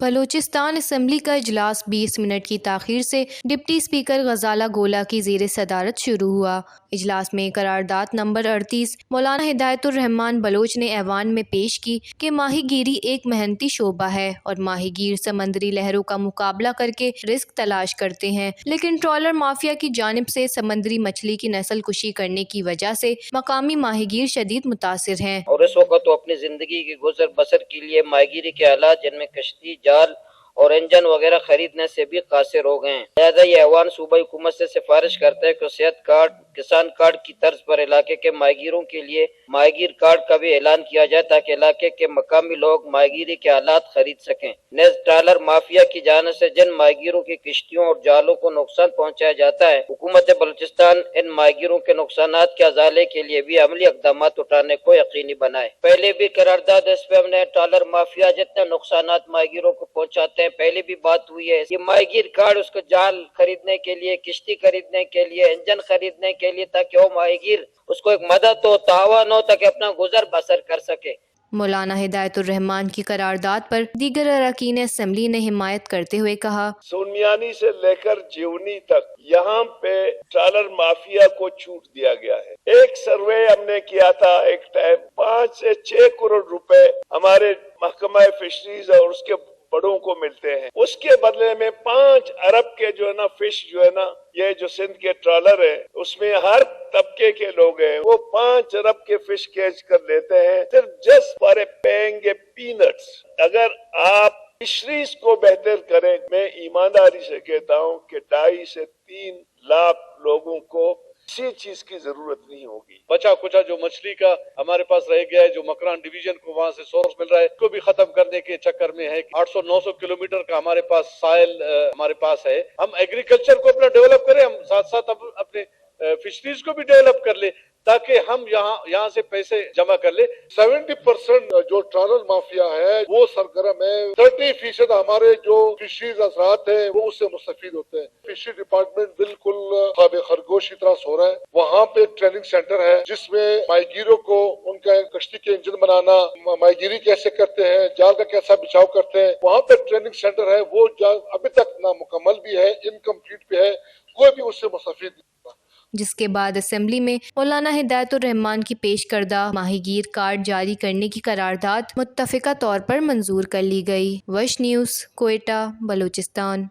Balochistan assembly کا اجلاس 20 minute کی تاخیر سے ڈپٹی اسپیکر غزالہ گولا کی زیر صدارت شروع ہوا۔ اجلاس میں قرارداد نمبر 38 مولانا ہدایت الرحمان بلوچ نے ایوان میں پیش کی کہ ماہی گیری ایک محنتی شعبہ ہے اور ماہی گیر سمندری لہروں کا مقابلہ کر کے رزق تلاش کرتے ہیں، لیکن ٹرالر مافیا کی جانب سے سمندری مچھلی کی نسل کشی کرنے کی وجہ سے مقامی ماہی گیر شدید متاثر ہیں اور اس وقت وہ اپنی زندگی کی گزر بسر کے لیے ماہی گیری کے آلات جن میں کشتی، جال اور انجن وغیرہ خریدنے سے بھی قاصر ہو گئے ہیں۔ لہذا یہ ایوان صوبائی حکومت سے سفارش کرتا ہے کہ صحت کارڈ، کسان کارڈ کی طرز پر علاقے کے ماہی گیروں کے لیے ماہی گیر کارڈ کا بھی اعلان کیا جائے تاکہ علاقے کے مقامی لوگ ماہی گیری کے آلات خرید سکیں۔ نیز ٹرالر مافیا کی جانب سے جن ماہی گیروں کی کشتیوں اور جالوں کو نقصان پہنچایا جاتا ہے، حکومت بلوچستان ان ماہی گیروں کے نقصانات کے ازالے کے لیے بھی عملی اقدامات اٹھانے کو یقینی بنائے۔ پہلے بھی قرارداد اس پہ ہم نے ٹرالر مافیا جتنے نقصانات ماہی گیروں کو پہنچاتے ہیں پہلے بھی بات ہوئی ہے۔ یہ ماہی گیر کارڈ اس کو جال خریدنے کے لیے، کشتی خریدنے کے لیے، انجن خریدنے کے لیے، تاکہ وہ ماہی گیر اس کو ایک مدد ہو، تعاون ہو، تاکہ اپنا گزر بسر کر سکے۔ مولانا ہدایت الرحمان کی قرارداد پر دیگر اراکین اسمبلی نے حمایت کرتے ہوئے کہا، سونمیانی سے لے کر جیونی تک یہاں پہ ٹرالر مافیا کو چھوٹ دیا گیا ہے۔ ایک سروے ہم نے کیا تھا ایک ٹائم، 5 سے 6 کروڑ روپے ہمارے محکمہ فشریز اور اس کے بڑوں کو ملتے ہیں، اس کے بدلے میں 5 ارب کے جو ہے نا فش جو ہے نا، یہ جو سندھ کے ٹرالر ہے اس میں ہر طبقے کے لوگ ہیں، وہ 5 ارب کے فش کیچ کر لیتے ہیں صرف just for paying a pants. اگر آپ فشریز کو بہتر کریں، میں ایمانداری سے کہتا ہوں کہ 2.5 سے 3 لاکھ لوگوں کو کسی چیز کی ضرورت نہیں ہوگی۔ بچا کچا جو مچھلی کا ہمارے پاس رہ گیا ہے، جو مکران ڈویژن کو وہاں سے سورس مل رہا ہے، اس کو بھی ختم کرنے کے چکر میں ہے۔ 800-900 کلومیٹر کا ہمارے پاس سائل ہمارے پاس ہے۔ ہم ایگریکلچر کو اپنا ڈیولپ کریں، ہم ساتھ ساتھ اپنے فشریز کو بھی ڈیولپ کر لیں تاکہ ہم یہاں سے پیسے جمع کر لیں۔ 70% جو ٹرالر مافیا ہے وہ سرگرم ہے، 30% ہمارے جو فشریز حضرات ہیں وہ اس سے مستفید ہوتے ہیں۔ فشری ڈپارٹمنٹ بالکل خواب خرگوش کی طرح سو رہا ہے۔ وہاں پہ ایک ٹریننگ سینٹر ہے جس میں ماہی گیروں کو ان کا کشتی کے انجن بنانا، ماہی گیری کیسے کرتے ہیں، جال کا کیسا بچاؤ کرتے ہیں، وہاں پہ ٹریننگ سینٹر ہے، وہ ابھی تک نامکمل بھی ہے، انکمپلیٹ بھی ہے، کوئی بھی اس سے مستفید نہیں۔ جس کے بعد اسمبلی میں مولانا ہدایت الرحمان کی پیش کردہ ماہی گیر کارڈ جاری کرنے کی قرارداد متفقہ طور پر منظور کر لی گئی۔ وش نیوز، کوئٹہ، بلوچستان۔